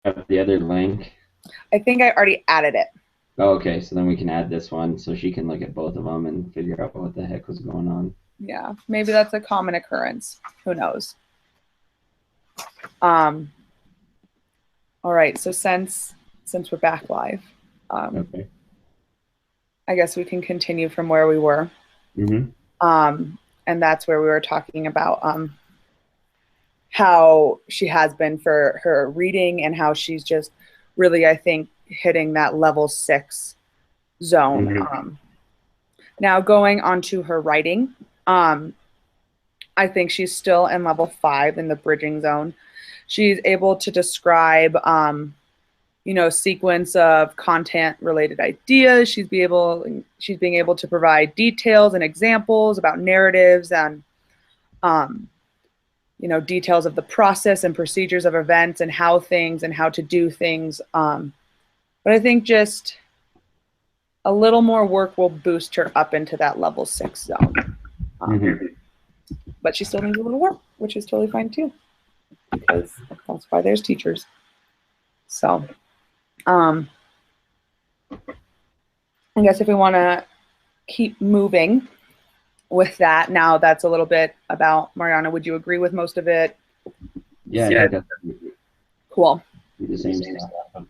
have the other link? I think I already added it. Oh, okay, so then we can add this one so she can look at both of them and figure out what the heck was going on. Yeah, maybe that's a common occurrence. Who knows? Um, all right, so since we're back live, um, Okay. I guess we can continue from where we were. Mm-hmm. Um, and that's where we were talking about how she has been for her reading and how she's just really, I think, hitting that level 6 zone. Mm-hmm. Now going on to her writing, um, I think she's still in level 5 in the bridging zone. She's able to describe, sequence of content related ideas. She's being able to provide details and examples about narratives and um, details of the process and procedures of events and how to do things. But I think just a little more work will boost her up into that level 6 zone. Um, Mm-hmm. but she still needs a little work, which is totally fine too, because that's why there's teachers. So, um, I guess if we want to keep moving with that, now that's a little bit about Mariana. Would you agree with most of it? Yeah, I think that's Cool. the same stuff.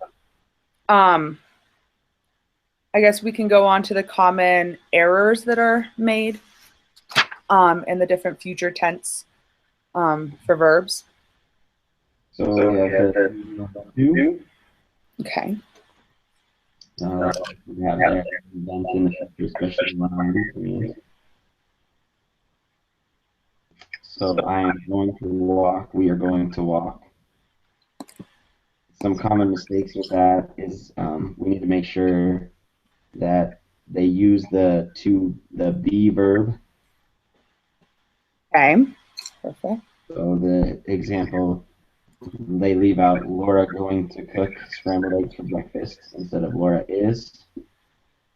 Um, I guess we can go on to the common errors that are made in the different future tense for verbs. So we have the two. Okay. We have the event in the future, especially when I'm commands. So I am going to walk. We are going to walk. Some common mistakes with that is we need to make sure that they use the be verb. Okay. Perfect. So the example, they leave out Laura going to cook scrambled eggs for breakfast instead of Laura is.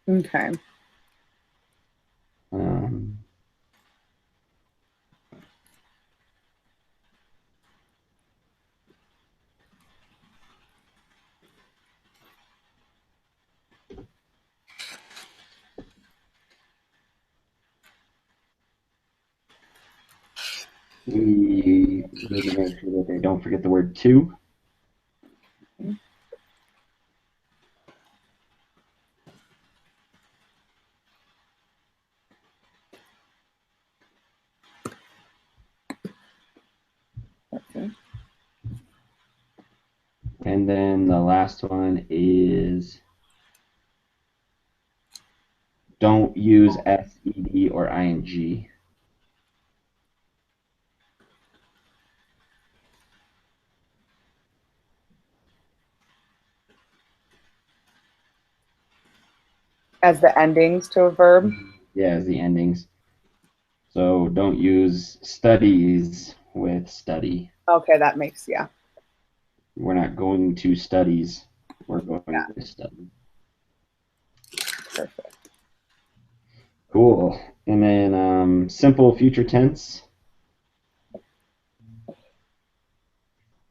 Okay. Um, we need to make sure that they don't forget the word to. Okay. And then the last one is don't use SED or ing. As the endings to a verb. Yeah, as the endings. So don't use studies with study. Okay, that makes yeah. We're not going to studies. We're Yeah. going to study. Perfect. Cool. And then simple future tense.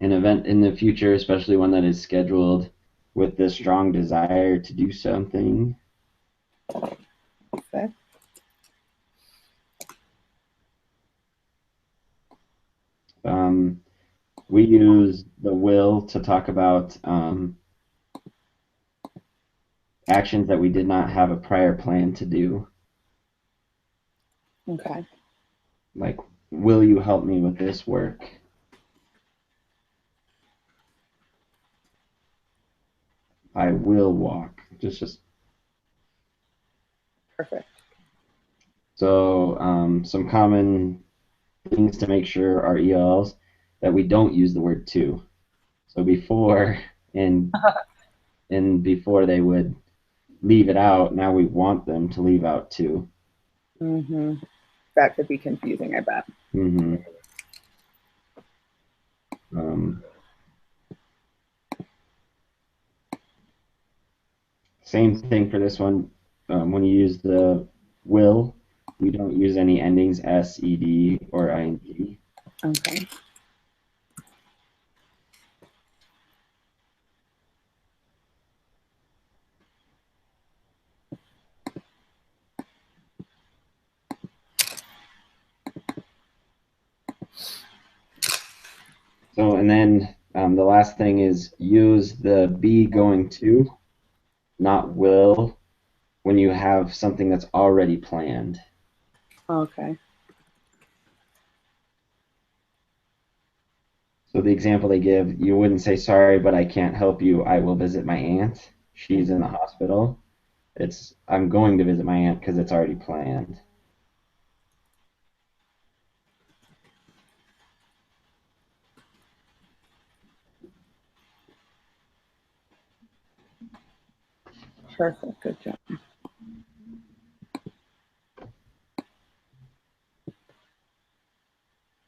An event in the future, especially one that is scheduled with the strong desire to do something. Perfect. Um, we use the will to talk about actions that we did not have a prior plan to do. Okay. Like, will you help me with this work? I will walk. Just Perfect. so some common things to make sure are ELs that we don't use the word to. So before and before they would leave it out, now we want them to leave out to. Mm-hmm. That could be confusing, I bet. Mm-hmm. Um, Same thing for this one. When you use the will, we don't use any endings s, ed, or ing. Okay. So, and then the last thing is use the be going to, not will, when you have something that's already planned. Okay. So the example they give, you wouldn't say, sorry, but I can't help you. I will visit my aunt. She's in the hospital. It's, I'm going to visit my aunt because it's already planned. Perfect. Good job.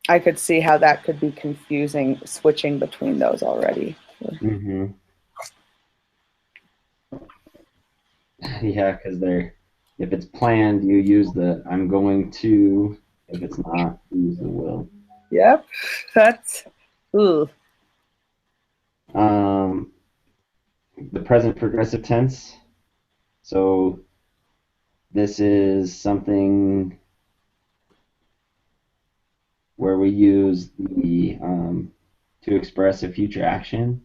I could see how that could be confusing switching between those already. Hmm. Yeah, because if it's planned, you use the I'm going to. If it's not, you use the will. Yep. That's ooh. Um, the present progressive tense. So this is something where we use the to express a future action.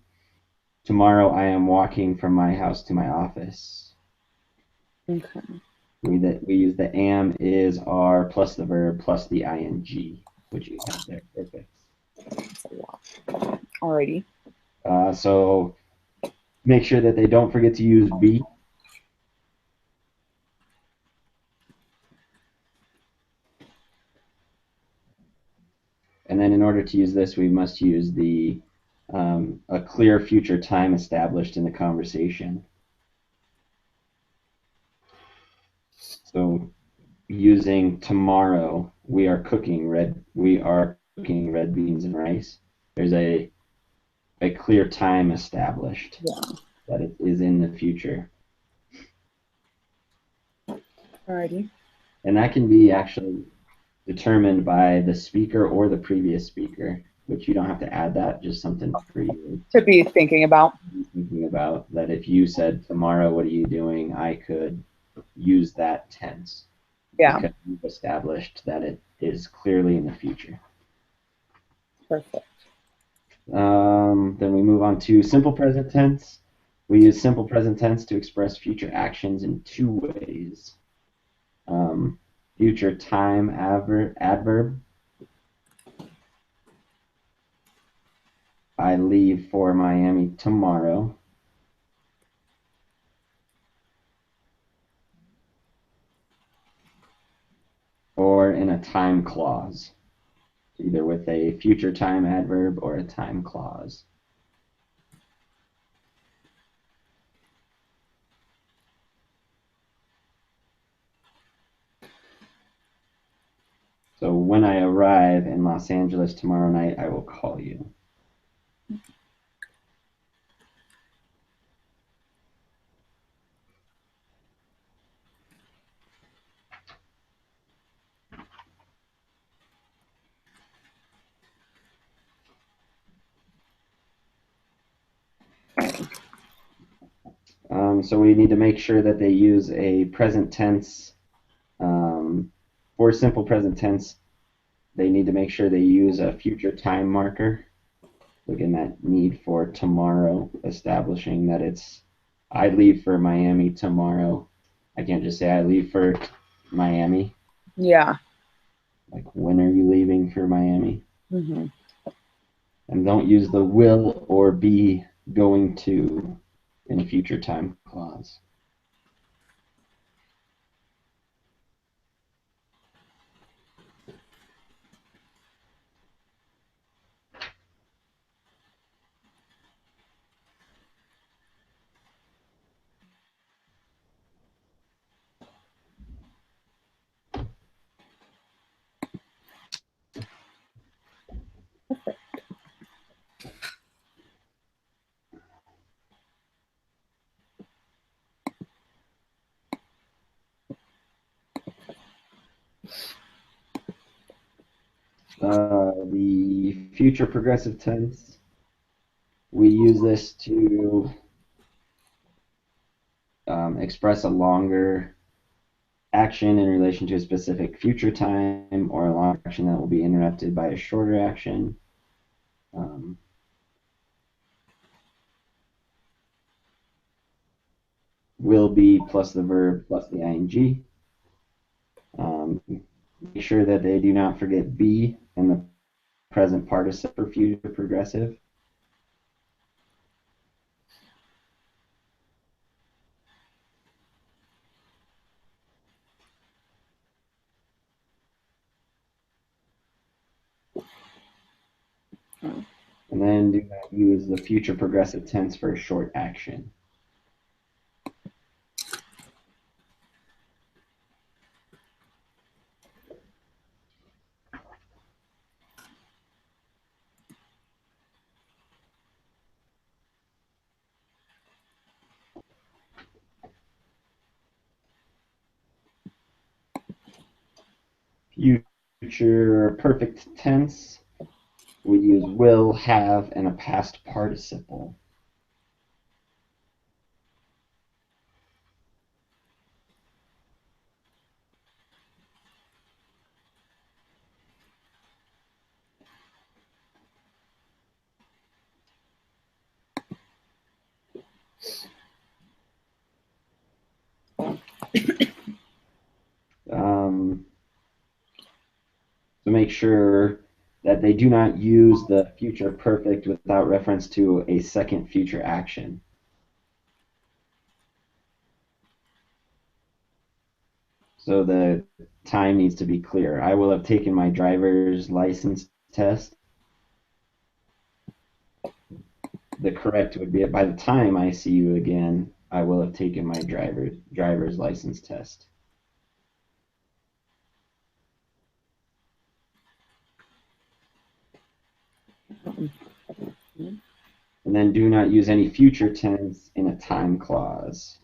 Tomorrow I am walking from my house to my office. Okay. We use the am, is, are plus the verb plus the ing, which you have there. Perfect. That's a lot. Alrighty. So make sure that they don't forget to use be. And then in order to use this, we must use the a clear future time established in the conversation. So using tomorrow, we are cooking red beans and rice. There's a clear time established Yeah. that it is in the future. Alrighty. And that can be actually determined by the speaker or the previous speaker, which you don't have to add that, just something for you To be thinking about. thinking about that if you said tomorrow, what are you doing? I could use that tense Yeah. because you've established that it is clearly in the future. Perfect. Then we move on to simple present tense. We use simple present tense to express future actions in two ways. Um, future time adverb. I leave for Miami tomorrow. Or in a time clause, either with a future time adverb or a time clause. So when I arrive in Los Angeles tomorrow night, I will call you. So we need to make sure that they use a present tense. For simple present tense, they need to make sure they use a future time marker. Again, that need for tomorrow, establishing that it's I leave for Miami tomorrow. I can't just say I leave for Miami. Yeah. Like, when are you leaving for Miami? Mm-hmm. And don't use the will or be going to in a future time clause. The future progressive tense, we use this to express a longer action in relation to a specific future time or a longer action that will be interrupted by a shorter action. Um, will be plus the verb plus the ing. Make sure that they do not forget be in the present participle for future progressive. And then do not use the future progressive tense for a short action. Future perfect tense, we use will, have, and a past participle. Um, so make sure that they do not use the future perfect without reference to a second future action. So the time needs to be clear. I will have taken my driver's license test. The correct would be by the time I see you again, I will have taken my driver's license test. And then do not use any future tense in a time clause.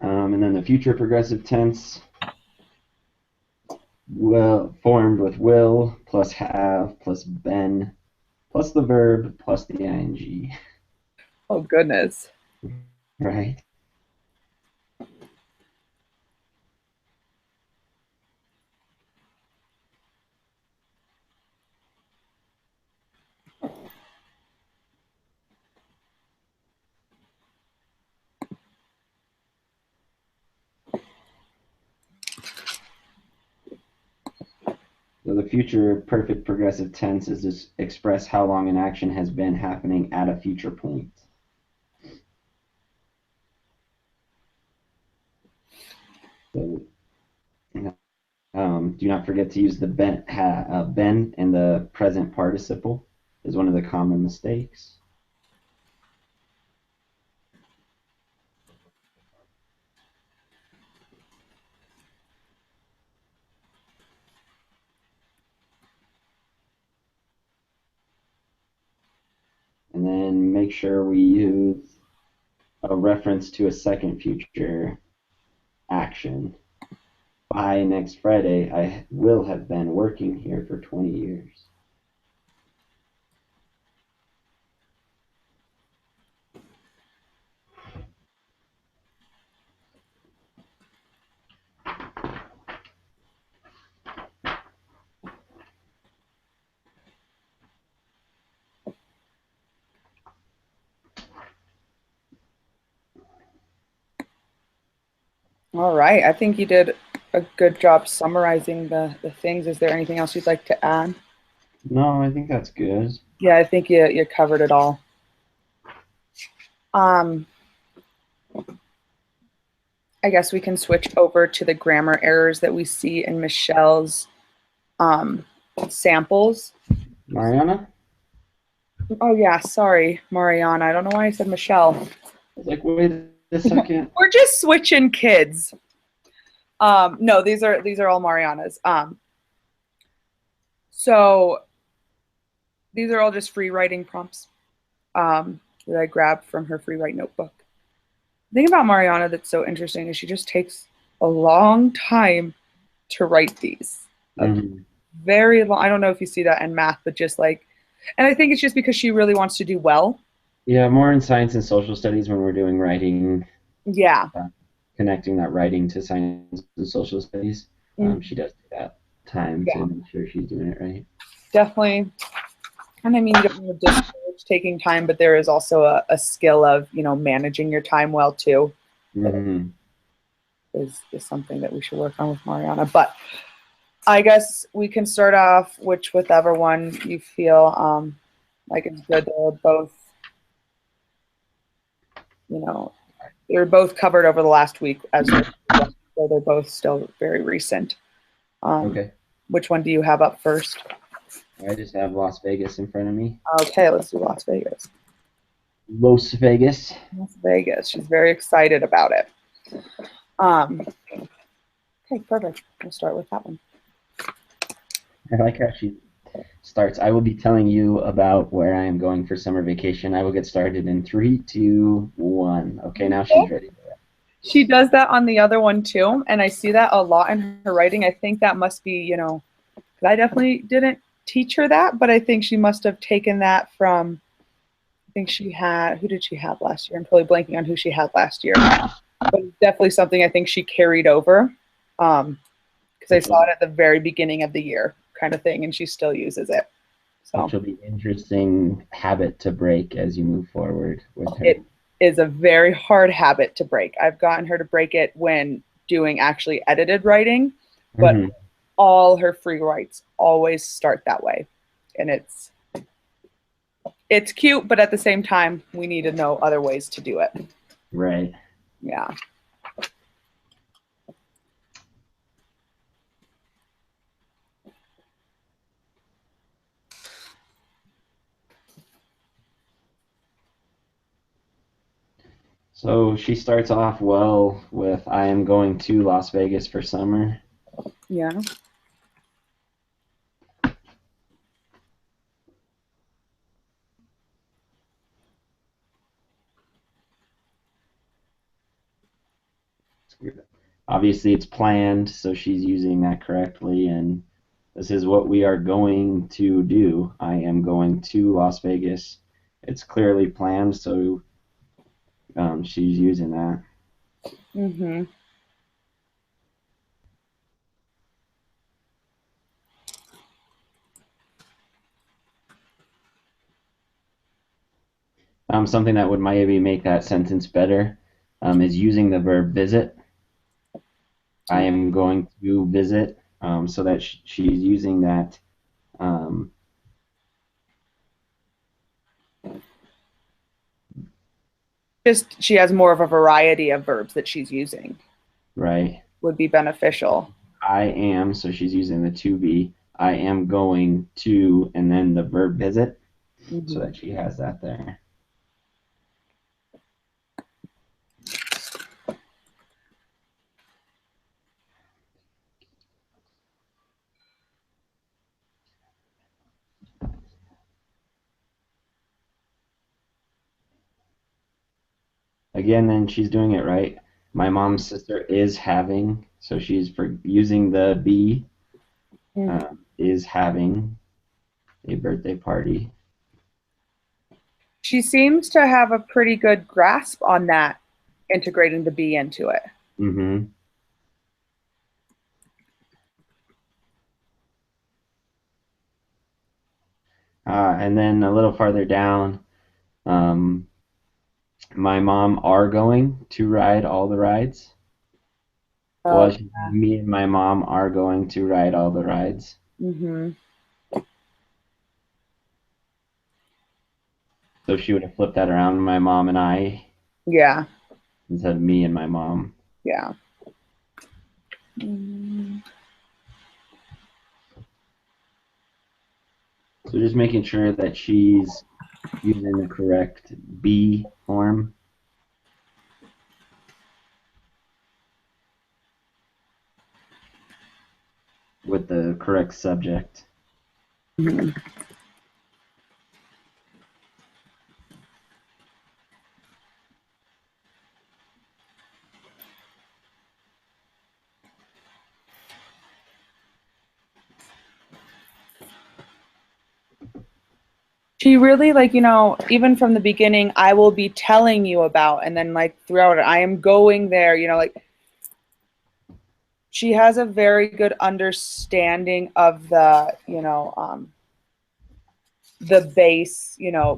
And then the future progressive tense will formed with will plus have plus been plus the verb plus the ing. Oh, goodness. Right? So the future perfect progressive tense is to express how long an action has been happening at a future point. So, do not forget to use the been in the present participle is one of the common mistakes. And then make sure we use a reference to a second future action. By next Friday, I will have been working here for 20 years. All right. I think you did a good job summarizing the things. Is there anything else you'd like to add? No, I think that's good. Yeah, I think you covered it all. Um, I guess we can switch over to the grammar errors that we see in Michelle's samples. Mariana? Oh yeah, sorry, Mariana. I don't know why I said Michelle. I was like, wait a second. We're just switching kids. No, these are all Mariana's. So these are all just free writing prompts that I grabbed from her free write notebook. The thing about Mariana that's so interesting is she just takes a long time to write these. Mm-hmm. Very long. I don't know if you see that in math, but just like, and I think it's just because she really wants to do well. Yeah, more in science and social studies when we're doing writing, Yeah. uh, connecting that writing to science and social studies. Mm, She does take that time to yeah, make sure she's doing it right. definitely. And I mean, you don't want to discourage taking time, but there is also a skill of, managing your time well too. That Hmm. is something that we should work on with Mariana. But I guess we can start off whichever one you feel like it's good. They're both, you know, they're both covered over the last week as well, so they're both still very recent. Um, Okay. which one do you have up first? I just have Las Vegas in front of me. Okay, let's do Las Vegas. Las Vegas. Las Vegas. She's very excited about it. Um, okay, perfect. We'll start with that one. I like how she starts. I will be telling you about where I am going for summer vacation. I will get started in three, two, one. Okay, now she's ready. She does that on the other one too, and I see that a lot in her writing. I think that must be, 'cause I definitely didn't teach her that, but I think she must have taken that from. I think she had. Who did she have last year? I'm totally blanking on who she had last year, but it's definitely something I think she carried over. Because I Which saw will it at the very beginning of the year, kind of thing, and she still uses it. So which will be interesting habit to break as you move forward with her. it is a very hard habit to break. I've gotten her to break it when doing actually edited writing, but Hmm. all her free writes always start that way. And it's cute, but at the same time, we need to know other ways to do it. Right. Yeah. So she starts off well with I am going to Las Vegas for summer. Yeah. Obviously, it's planned, so she's using that correctly. And this is what we are going to do. I am going to Las Vegas. It's clearly planned, so she's using that. Mm-hmm. Something that would maybe make that sentence better is using the verb visit. I am going to visit, so that she's using that. Um, Just she has more of a variety of verbs that she's using right. would be beneficial. I am, so she's using the to be. I am going to, and then the verb visit, so Mm-hmm. that she has that there. Again, then she's doing it right. My mom's sister is having, so she's for using the be, Mm-hmm. is having a birthday party. She seems to have a pretty good grasp on that, integrating the be into it. Hmm. And then a little farther down, um, my mom are going to ride all the rides. Oh, Well, me and my mom are going to ride all the rides. mm-hmm. So she would have flipped that around, my mom and I, Yeah, instead of me and my mom. yeah. Mm. So just making sure that she's using the correct be form with the correct subject. She really, like, even from the beginning, I will be telling you about, and then like throughout it, I am going there, like she has a very good understanding of the base,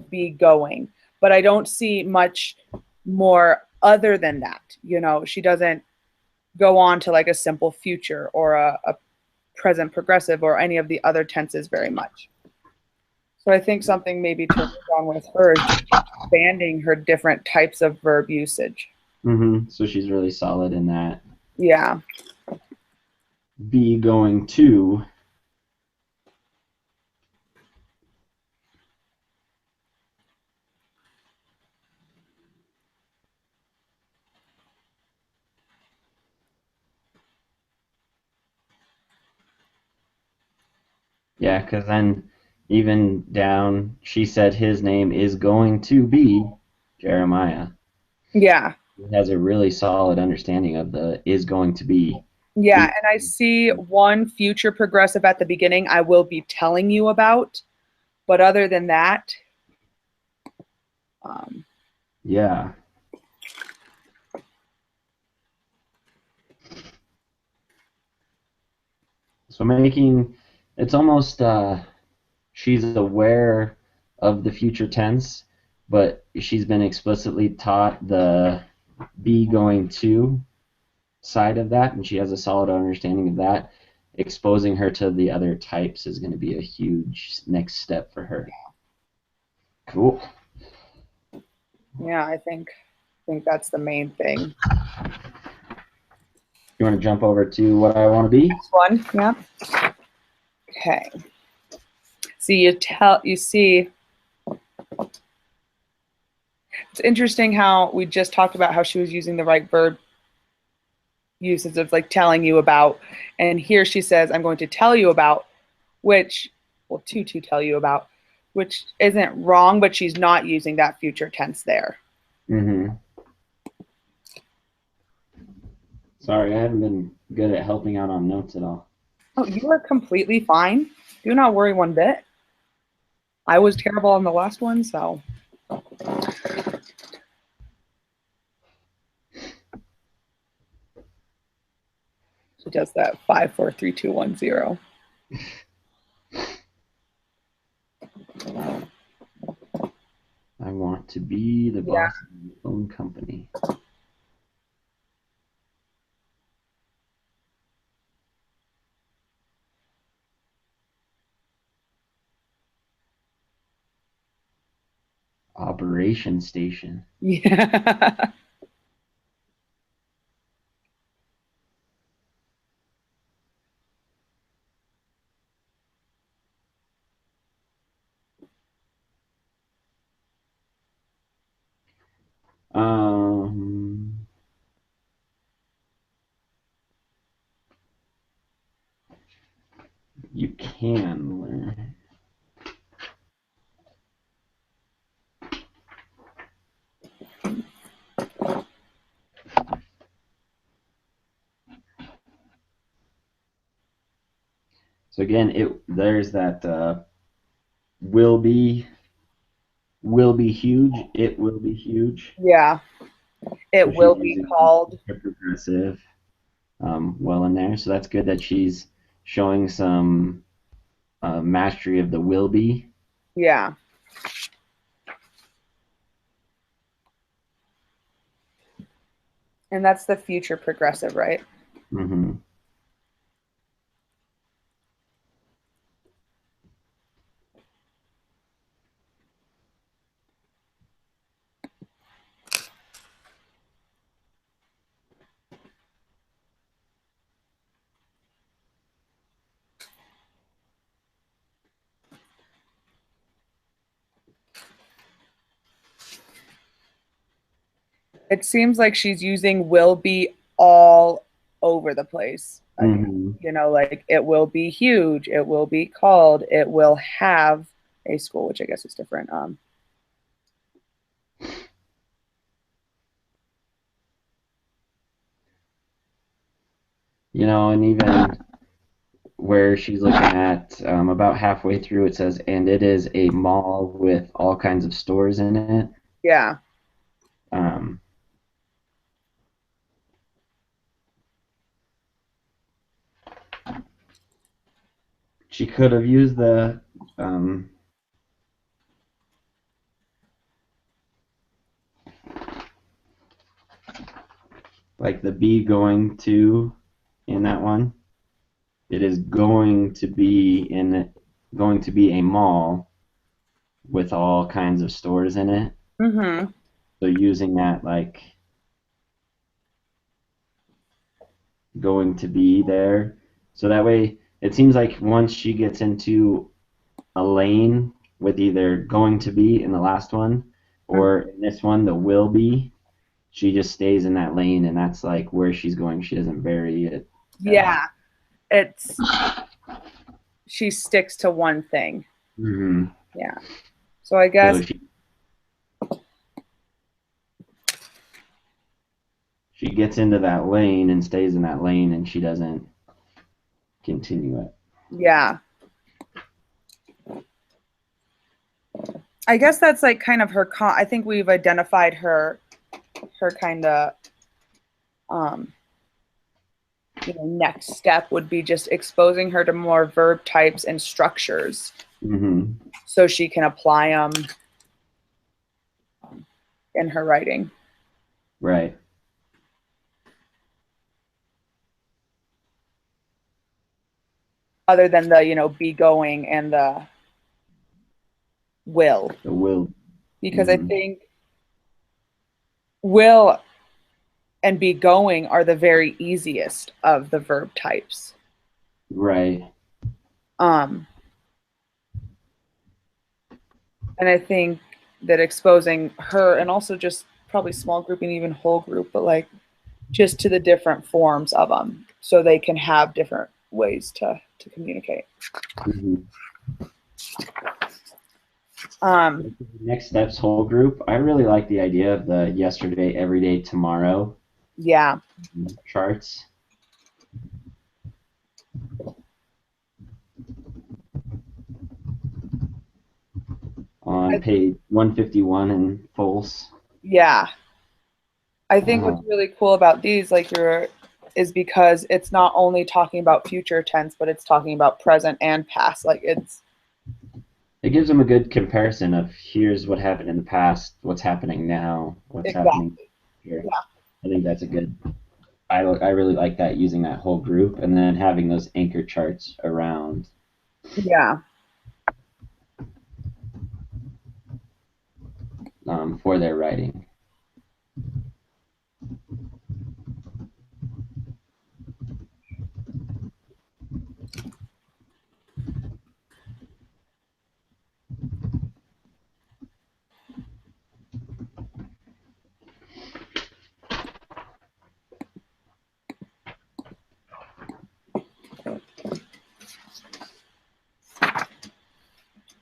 be going. But I don't see much more other than that. She doesn't go on to like a simple future or a present progressive or any of the other tenses very much. So I think something maybe to work on with her is just expanding her different types of verb usage. So she's really solid in that. Yeah. Be going to. Yeah, because then even down, she said his name is going to be Jeremiah. Yeah. He has a really solid understanding of the is going to be. Yeah. Be. And I see one future progressive at the beginning I will be telling you about. But other than that, um, Yeah. So making it's almost she's aware of the future tense, but she's been explicitly taught the be going to side of that, and she has a solid understanding of that. Exposing her to the other types is going to be a huge next step for her. Cool. yeah, I think that's the main thing. You want to jump over to what I want to be? Next one. Yeah. Okay. So you see it's interesting how we just talked about how she was using the right verb uses of like telling you about, and here she says I'm going to tell you about, which well to tell you about, which isn't wrong, but she's not using that future tense there. Mm-hmm. Sorry, I haven't been good at helping out on notes at all. Oh, you are completely fine. Do not worry one bit. I was terrible on the last one, so she does that 5 4 3 2 1 0. I want to be the Yeah. boss of my own company. Operation station. Yeah. Um, you can learn. So again, there's that will be huge. It will be huge. Yeah. So It she's will be using called. the progressive well in there. So that's good that she's showing some mastery of the will be. Yeah. And that's the future progressive, right? Mm-hmm. It seems like she's using will be all over the place. Again, Mm-hmm. like it will be huge, it will be called, it will have a school, which I guess is different. And even where she's looking at about halfway through, it says, and it is a mall with all kinds of stores in it. Yeah. Um, she could have used the um, like the be going to in that one. It is going to be a mall with all kinds of stores in it. Mm-hmm. So using that like going to be there. So that way it seems like once she gets into a lane with either going to be in the last one or in this one the will be, she just stays in that lane and that's like where she's going. She doesn't vary it at all. Yeah. It's she sticks to one thing. Mm-hmm. Yeah. So I So guess she gets into that lane and stays in that lane and she doesn't continue it. yeah. I guess that's like kind of her I think we've identified her kind of um next step would be just exposing her to more verb types and structures Mm-hmm. so she can apply them in her writing. Right. Other than the, be going and the will. The will. Because I Mm-hmm. think will and be going are the very easiest of the verb types. Right. Um, and I think that exposing her and also just probably small grouping, even whole group, but like just to the different forms of them so they can have different ways to communicate. Mm-hmm. Um, Next steps whole group. I really like the idea of the yesterday, everyday, tomorrow yeah. charts on I, page 151 in Pulse. yeah. I think Uh, what's really cool about these, like is because it's not only talking about future tense, but it's talking about present and past. Like it's it gives them a good comparison of here's what happened in the past, what's happening now, what's happening exactly. here. Yeah. I think that's a good. I really like that using that whole group and then having those anchor charts around Yeah. for their writing.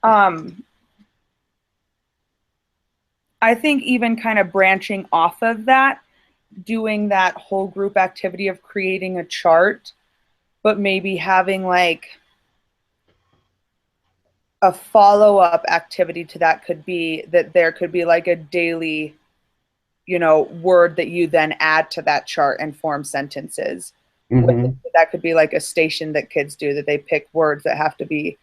Um, I think even kind of branching off of that, doing that whole group activity of creating a chart, but maybe having like a follow up activity to that could be that there could be like a daily, word that you then add to that chart and form sentences with it. Mm-hmm. That could be like a station that kids do that they pick words that have to be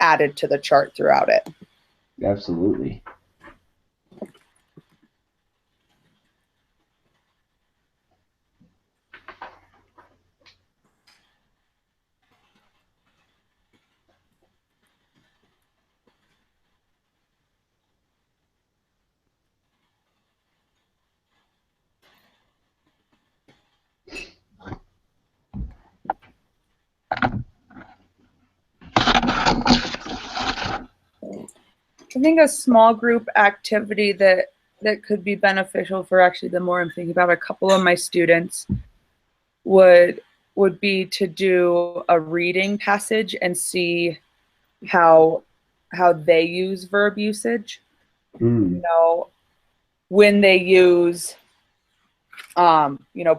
added to the chart throughout it. Absolutely. I think a small group activity that could be beneficial for actually the more I'm thinking about a couple of my students would would be to do a reading passage and see how they use verb usage. Mm. When they use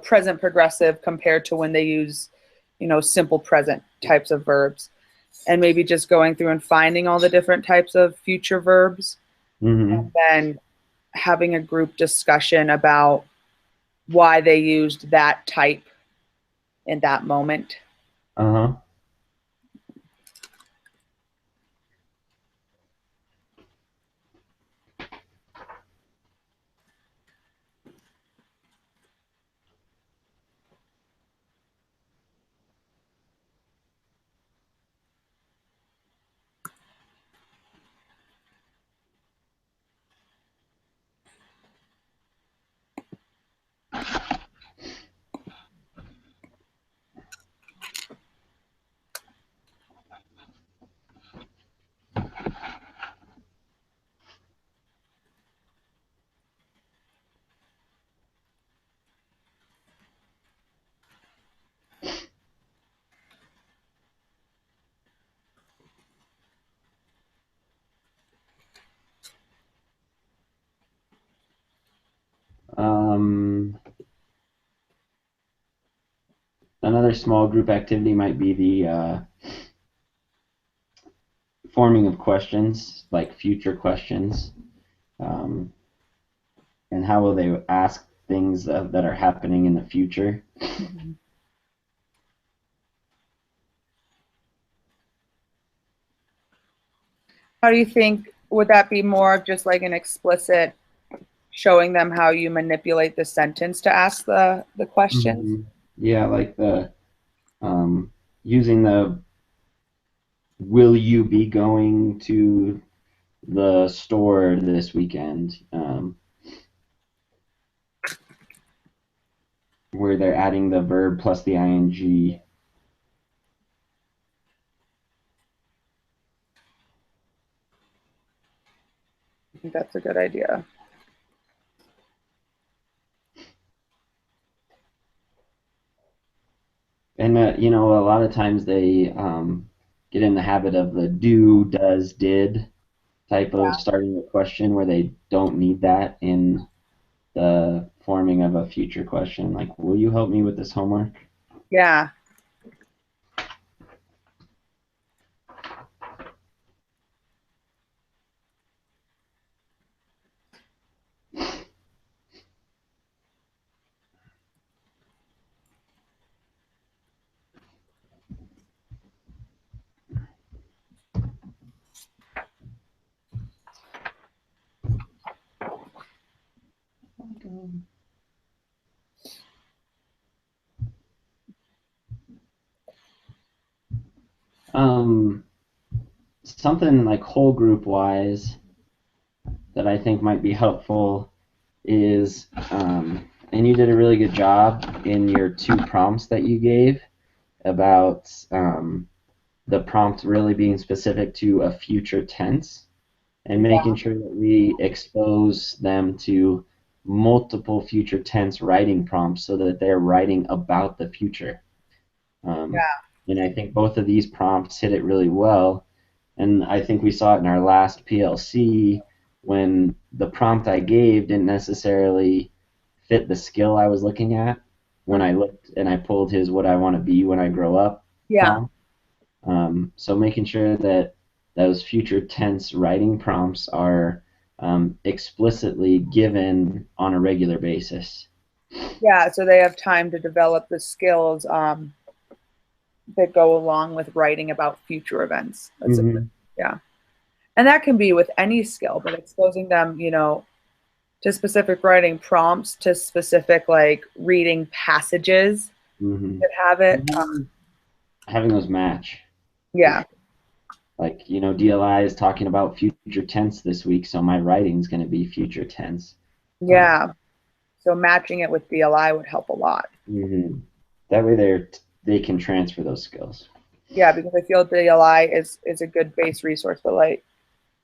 present progressive compared to when they use simple present types of verbs, and maybe just going through and finding all the different types of future verbs, Mm-hmm. and then having a group discussion about why they used that type in that moment. Uh-huh. Um, Another small group activity might be the forming of questions, like future questions. Um, and how will they ask things that are happening in the future? Mhm. How do you think, would that be more of just like an explicit showing them how you manipulate the sentence to ask the questions? Mm-hmm. Yeah, like the using the will you be going to the store this weekend, where they're adding the verb plus the ing. I think that's a good idea. And a lot of times they get in the habit of the do, does, did type of starting a question where they don't need that in the forming of a future question. Like, will you help me with this homework? Yeah. Um, Something like whole group wise that I think might be helpful is, and you did a really good job in your two prompts that you gave about the prompt really being specific to a future tense and making sure that we expose them to multiple future tense writing prompts so that they're writing about the future. Um, Yeah. and I think both of these prompts hit it really well. And I think we saw it in our last PLC when the prompt I gave didn't necessarily fit the skill I was looking at when I looked and I pulled his what I want to be when I grow up Yeah. prompt. So making sure that those future tense writing prompts are explicitly given on a regular basis. Yeah. So they have time to develop the skills that go along with writing about future events. Mm-hmm. Yeah. And that can be with any skill, but exposing them, to specific writing prompts, to specific like reading passages Mm-hmm. that have it. Having those match. Yeah. Like, DLI is talking about future tense this week, so my writing's going to be future tense. Yeah. So matching it with DLI would help a lot. Mm-hmm. That way they can transfer those skills. Yeah, because I feel DLI is a good base resource, but like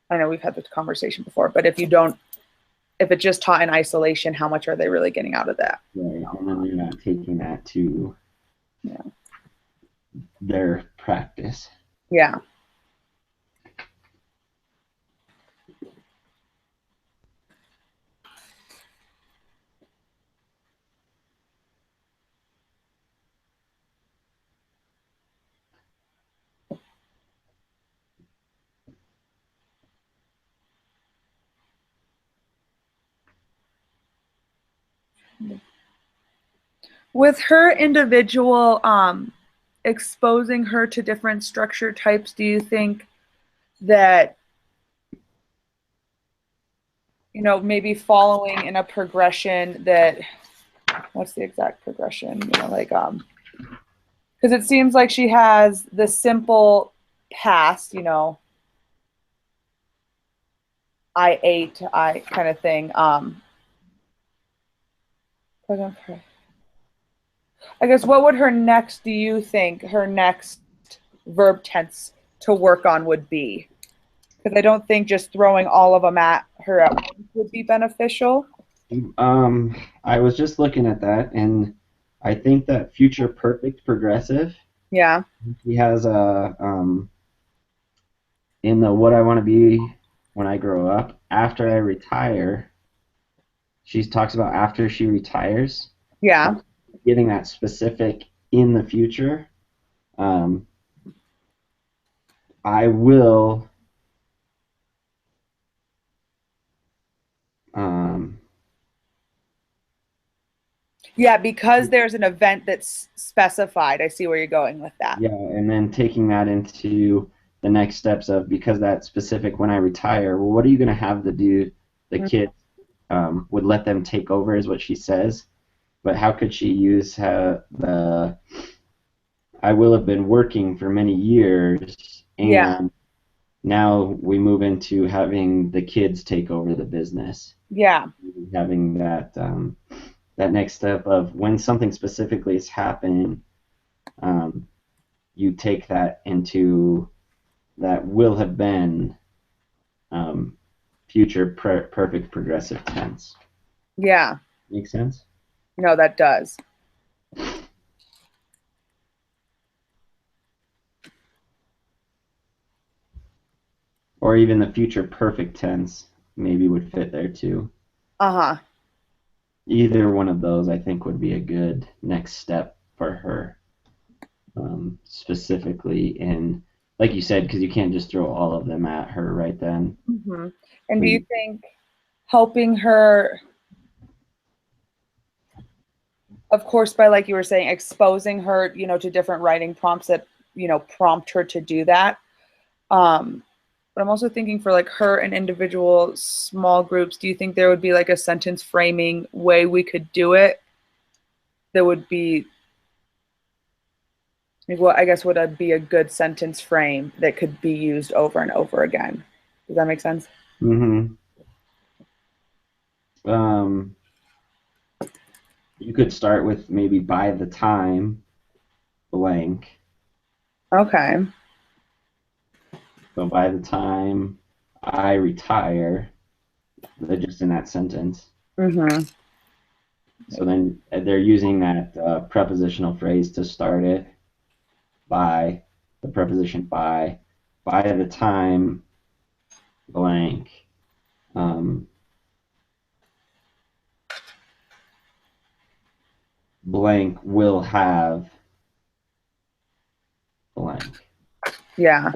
I know we've had this conversation before, but if it's just taught in isolation, how much are they really getting out of that? Right. And then they're not taking that to Yeah. their practice. Yeah. With her individual, exposing her to different structure types, do you think that, you know, maybe following in a progression that, what's the exact progression? You know, like, because it seems like she has the simple past, you know, I ate, I kind of thing. I guess what would her next, do you think her next verb tense to work on would be? Because I don't think just throwing all of them at her at once would be beneficial. I was just looking at that, and I think that future perfect progressive, Yeah. he has a in the what I want to be when I grow up, after I retire. She talks about after she retires, Yeah. getting that specific in the future. Um, I will. Um, Yeah, because there's an event that's specified. I see where you're going with that. yeah, and then taking that into the next steps of because that specific when I retire, well, what are you going to have to do? The kids would let them take over, is what she says. But how could she use the I will have been working for many years, Yeah. and now we move into having the kids take over the business, Yeah. having that next step of when something specifically is happening, um, you take that into that will have been um, future perfect progressive tense. Yeah. Make sense? No, that does. Or even the future perfect tense maybe would fit there too. Uh-huh. Either one of those, I think, would be a good next step for her, specifically in, like you said, because you can't just throw all of them at her right then. Mm-hmm. And But do you think helping her, of course, by like you were saying, exposing her, you know, to different writing prompts that, you know, prompt her to do that. Um, but I'm also thinking for like her and individual small groups, do you think there would be like a sentence framing way we could do it that would be, like, what I guess would be a good sentence frame that could be used over and over again? Does that make sense? hmm um, you could start with maybe by the time blank. Okay. So by the time I retire, just in that sentence. Mm-hmm. So then they're using that prepositional phrase to start it by the preposition by the time blank. Um, blank will have blank. Yeah.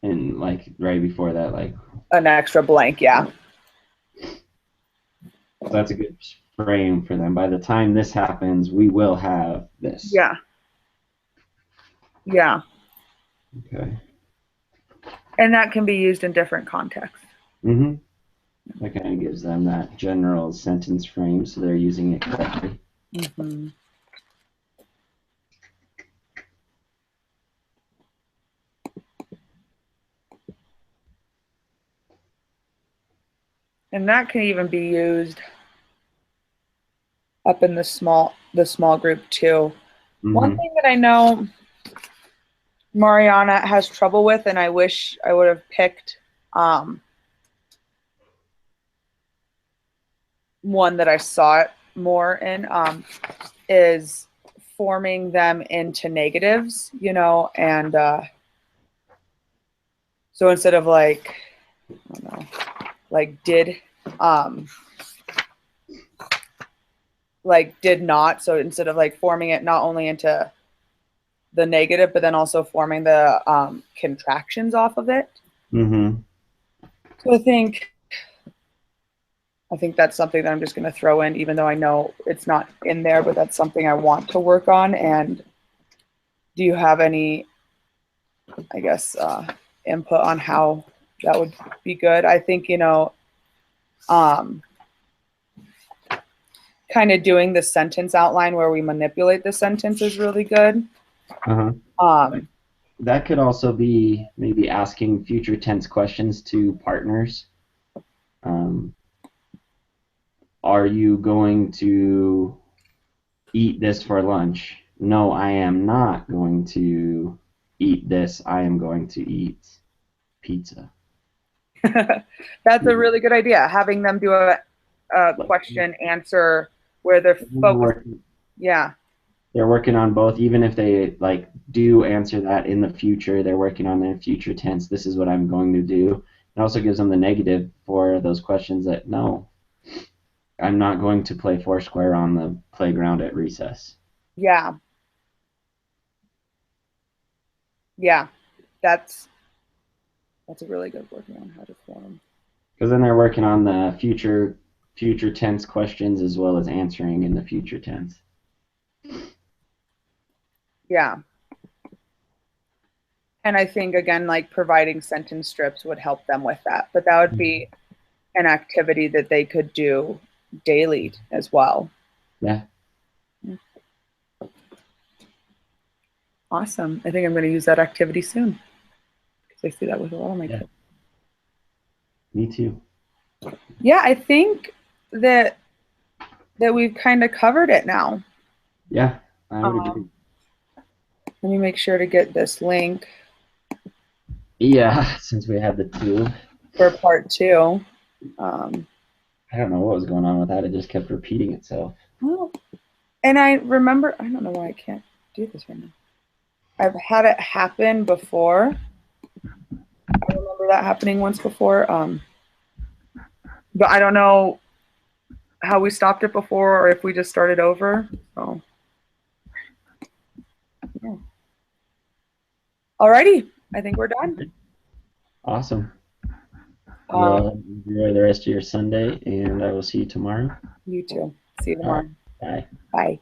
And like right before that, like, An extra blank. Yeah. so that's a good frame for them. By the time this happens, we will have this. Yeah. Yeah. Okay. And that can be used in different contexts. Mm-hmm. That kind of gives them that general sentence frame, so they're using it correctly. Mm-hmm. And that can even be used up in the small group too. One Mm-hmm. thing that I know Mariana has trouble with, and I wish I would have picked um, one that I saw it more in, is forming them into negatives, you know, and so instead of like, I don't know, like um, did not, so instead of like forming it not only into the negative, but then also forming the contractions off of it. Mm-hmm. So I think that's something that I'm just going to throw in, even though I know it's not in there, but that's something I want to work on. And do you have any, I guess, input on how that would be good? I think, um, kind of doing the sentence outline where we manipulate the sentence is really good. Uh-huh. Um, That could also be maybe asking future tense questions to partners. Um, are you going to eat this for lunch? No, I am not going to eat this. I am going to eat pizza. that's a really good idea. Having them do a Like, question answer where they're focused. Yeah. they're working on both, even if they like do answer that in the future, they're working on their future tense. This is what I'm going to do. It also gives them the negative for those questions that no, I'm not going to play Foursquare on the playground at recess. Yeah. Yeah. That's a really good working on how to form. Because then they're working on the future tense questions as well as answering in the future tense. Yeah. And I think again, like providing sentence strips would help them with that. But that would be an activity that they could do daily as well. Yeah. Awesome. I think I'm going to use that activity soon because I see that with a lot of my Yeah. kids. Me too. Yeah, I think that we've kind of covered it now. Yeah, I would agree. Um, Let me make sure to get this link Yeah, since we had the two. for part two. Um, I don't know what was going on with that. It just kept repeating itself. well, and I remember, I don't know why I can't do this right now. I've had it happen before. I remember that happening once before. But I don't know how we stopped it before or if we just started over. So, yeah. Alrighty. I think we're done. Awesome. Um, Well, enjoy the rest of your Sunday, and I will see you tomorrow. you too. See you All right. tomorrow. Bye. Bye.